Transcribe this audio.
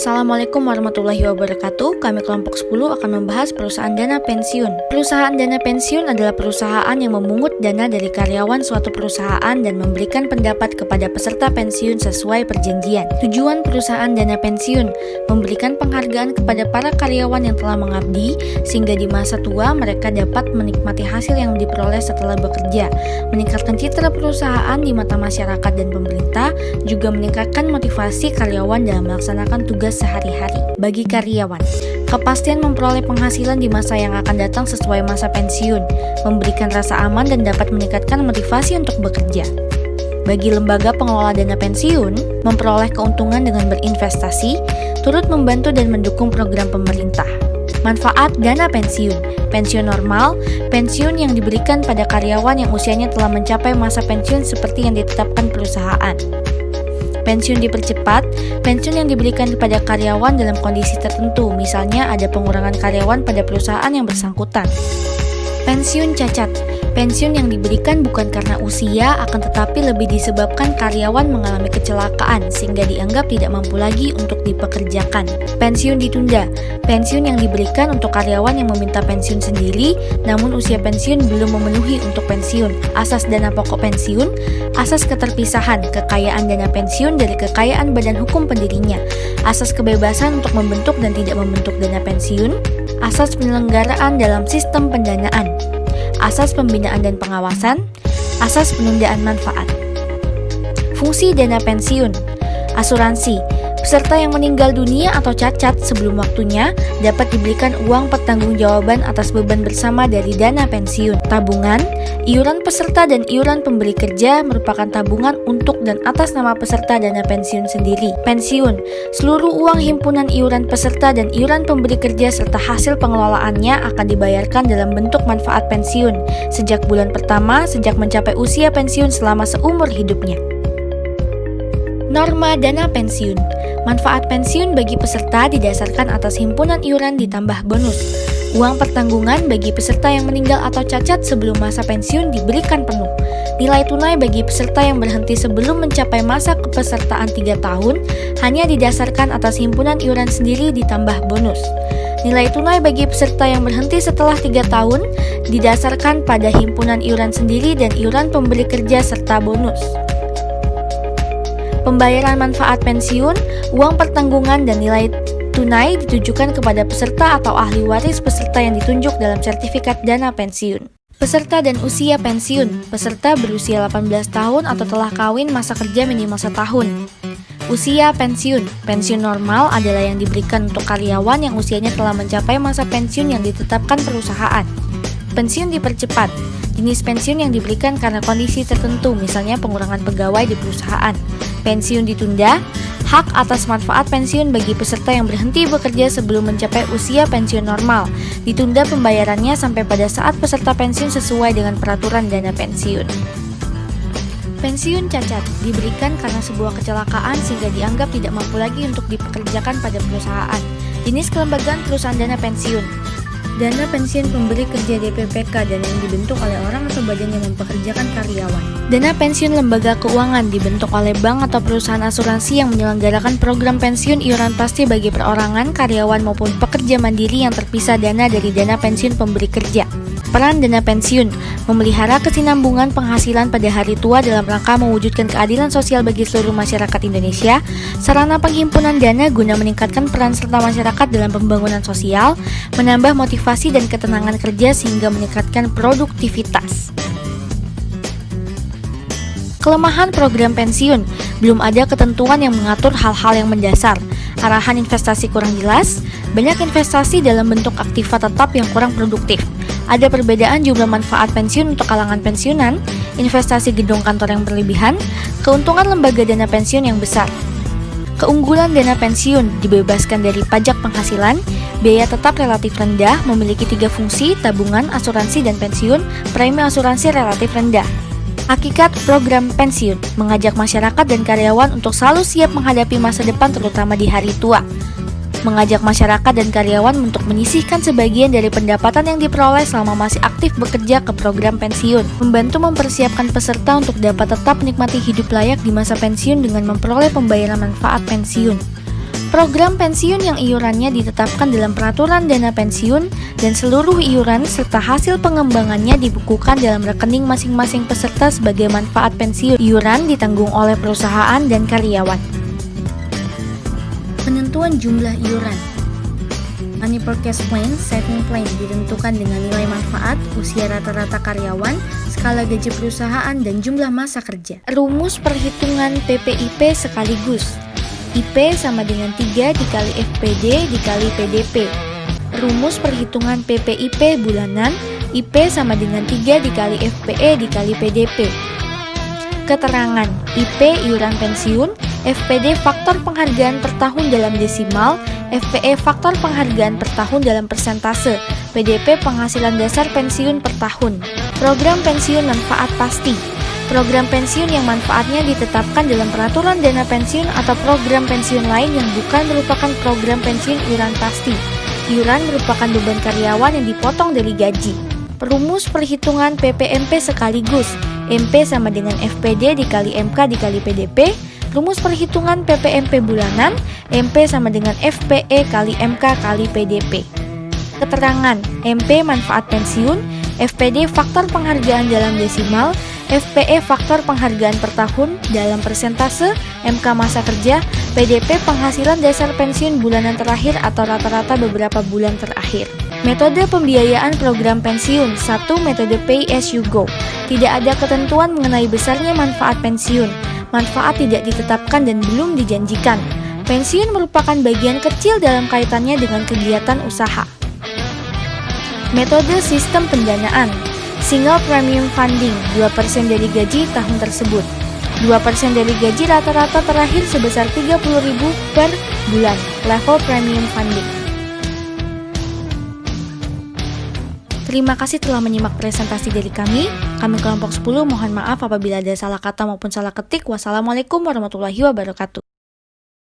Assalamualaikum warahmatullahi wabarakatuh. Kami kelompok 10 akan membahas perusahaan dana pensiun. Perusahaan dana pensiun adalah perusahaan yang memungut dana dari karyawan suatu perusahaan dan memberikan pendapat kepada peserta pensiun sesuai perjanjian. Tujuan perusahaan dana pensiun memberikan penghargaan kepada para karyawan yang telah mengabdi sehingga di masa tua mereka dapat menikmati hasil yang diperoleh setelah bekerja, meningkatkan citra perusahaan di mata masyarakat dan pemerintah, juga meningkatkan motivasi karyawan dalam melaksanakan tugas sehari-hari. Bagi karyawan, kepastian memperoleh penghasilan di masa yang akan datang sesuai masa pensiun, memberikan rasa aman dan dapat meningkatkan motivasi untuk bekerja. Bagi lembaga pengelola dana pensiun, memperoleh keuntungan dengan berinvestasi, turut membantu dan mendukung program pemerintah. Manfaat dana pensiun. Pensiun normal, pensiun yang diberikan pada karyawan yang usianya telah mencapai masa pensiun seperti yang ditetapkan perusahaan. Pensiun dipercepat, pensiun yang diberikan kepada karyawan dalam kondisi tertentu, misalnya ada pengurangan karyawan pada perusahaan yang bersangkutan. Pensiun cacat, pensiun yang diberikan bukan karena usia, akan tetapi lebih disebabkan karyawan mengalami kecelakaan sehingga dianggap tidak mampu lagi untuk dipekerjakan. Pensiun ditunda, pensiun yang diberikan untuk karyawan yang meminta pensiun sendiri, namun usia pensiun belum memenuhi untuk pensiun. Asas dana pokok pensiun, asas keterpisahan, kekayaan dana pensiun dari kekayaan badan hukum pendirinya, asas kebebasan untuk membentuk dan tidak membentuk dana pensiun, asas penyelenggaraan dalam sistem pendanaan, asas pembinaan dan pengawasan, asas penundaan manfaat. Fungsi dana pensiun. Asuransi. Peserta yang meninggal dunia atau cacat sebelum waktunya dapat diberikan uang pertanggungjawaban atas beban bersama dari dana pensiun. Tabungan. Iuran peserta dan iuran pemberi kerja merupakan tabungan untuk dan atas nama peserta dana pensiun sendiri. Pensiun. Seluruh uang himpunan iuran peserta dan iuran pemberi kerja serta hasil pengelolaannya akan dibayarkan dalam bentuk manfaat pensiun sejak bulan pertama sejak mencapai usia pensiun selama seumur hidupnya. Norma dana pensiun. Manfaat pensiun bagi peserta didasarkan atas himpunan iuran ditambah bonus. Uang pertanggungan bagi peserta yang meninggal atau cacat sebelum masa pensiun diberikan penuh. Nilai tunai bagi peserta yang berhenti sebelum mencapai masa kepesertaan 3 tahun hanya didasarkan atas himpunan iuran sendiri ditambah bonus. Nilai tunai bagi peserta yang berhenti setelah 3 tahun didasarkan pada himpunan iuran sendiri dan iuran pemberi kerja serta bonus. Pembayaran manfaat pensiun, uang pertanggungan dan nilai tunai ditujukan kepada peserta atau ahli waris peserta yang ditunjuk dalam sertifikat dana pensiun. Peserta dan usia pensiun. Peserta berusia 18 tahun atau telah kawin masa kerja minimal 1 tahun. Usia pensiun. Pensiun normal adalah yang diberikan untuk karyawan yang usianya telah mencapai masa pensiun yang ditetapkan perusahaan. Pensiun dipercepat. Jenis pensiun yang diberikan karena kondisi tertentu, misalnya pengurangan pegawai di perusahaan. Pensiun ditunda. Hak atas manfaat pensiun bagi peserta yang berhenti bekerja sebelum mencapai usia pensiun normal. Ditunda pembayarannya sampai pada saat peserta pensiun sesuai dengan peraturan dana pensiun. Pensiun cacat diberikan karena sebuah kecelakaan sehingga dianggap tidak mampu lagi untuk dipekerjakan pada perusahaan. Jenis kelembagaan perusahaan dana pensiun. Dana pensiun pemberi kerja DPPK dana yang dibentuk oleh orang atau badan yang mempekerjakan karyawan. Dana pensiun lembaga keuangan dibentuk oleh bank atau perusahaan asuransi yang menyelenggarakan program pensiun iuran pasti bagi perorangan, karyawan maupun pekerja mandiri yang terpisah dana dari dana pensiun pemberi kerja. Peran dana pensiun, memelihara kesinambungan penghasilan pada hari tua dalam rangka mewujudkan keadilan sosial bagi seluruh masyarakat Indonesia, sarana penghimpunan dana guna meningkatkan peran serta masyarakat dalam pembangunan sosial, menambah motivasi dan ketenangan kerja sehingga meningkatkan produktivitas. Kelemahan program pensiun, belum ada ketentuan yang mengatur hal-hal yang mendasar. Arahan investasi kurang jelas, banyak investasi dalam bentuk aktiva tetap yang kurang produktif. Ada perbedaan jumlah manfaat pensiun untuk kalangan pensiunan, investasi gedung kantor yang berlebihan, keuntungan lembaga dana pensiun yang besar. Keunggulan dana pensiun, dibebaskan dari pajak penghasilan, biaya tetap relatif rendah, memiliki 3 fungsi, tabungan, asuransi, dan pensiun, premi asuransi relatif rendah. Hakikat program pensiun, mengajak masyarakat dan karyawan untuk selalu siap menghadapi masa depan terutama di hari tua. Mengajak masyarakat dan karyawan untuk menyisihkan sebagian dari pendapatan yang diperoleh selama masih aktif bekerja ke program pensiun. Membantu mempersiapkan peserta untuk dapat tetap menikmati hidup layak di masa pensiun dengan memperoleh pembayaran manfaat pensiun. Program pensiun yang iurannya ditetapkan dalam peraturan dana pensiun dan seluruh iuran serta hasil pengembangannya dibukukan dalam rekening masing-masing peserta sebagai manfaat pensiun. Iuran ditanggung oleh perusahaan dan karyawan. Penentuan jumlah iuran. Money Forecast Plan, Saving Plan ditentukan dengan nilai manfaat, usia rata-rata karyawan, skala gaji perusahaan, dan jumlah masa kerja. Rumus perhitungan PPIP sekaligus. IP sama dengan 3 dikali FPD dikali PDP. Rumus perhitungan PPIP bulanan, IP sama dengan 3 dikali FPE dikali PDP. Keterangan, IP iuran pensiun, FPD faktor penghargaan per tahun dalam desimal, FPE faktor penghargaan per tahun dalam persentase, PDP penghasilan dasar pensiun per tahun. Program pensiun manfaat pasti. Program pensiun yang manfaatnya ditetapkan dalam peraturan dana pensiun atau program pensiun lain yang bukan merupakan program pensiun iuran pasti. Iuran merupakan beban karyawan yang dipotong dari gaji. Perumus perhitungan PPMP sekaligus. MP sama dengan FPD dikali MK dikali PDP. Rumus perhitungan PPMP bulanan. MP sama dengan FPE kali MK kali PDP. Keterangan, MP manfaat pensiun, FPD faktor penghargaan dalam desimal, FPE faktor penghargaan per tahun dalam persentase, MK masa kerja, PDP penghasilan dasar pensiun bulanan terakhir atau rata-rata beberapa bulan terakhir. Metode pembiayaan program pensiun. 1. Metode Pay as you go. Tidak ada ketentuan mengenai besarnya manfaat pensiun. Manfaat tidak ditetapkan dan belum dijanjikan. Pensiun merupakan bagian kecil dalam kaitannya dengan kegiatan usaha. Metode sistem pendanaan. Single premium funding, 2% dari gaji tahun tersebut. 2% dari gaji rata-rata terakhir sebesar 30.000 per bulan. Level premium funding. Terima kasih telah menyimak presentasi dari kami. Kami kelompok 10 mohon maaf apabila ada salah kata maupun salah ketik. Wassalamualaikum warahmatullahi wabarakatuh.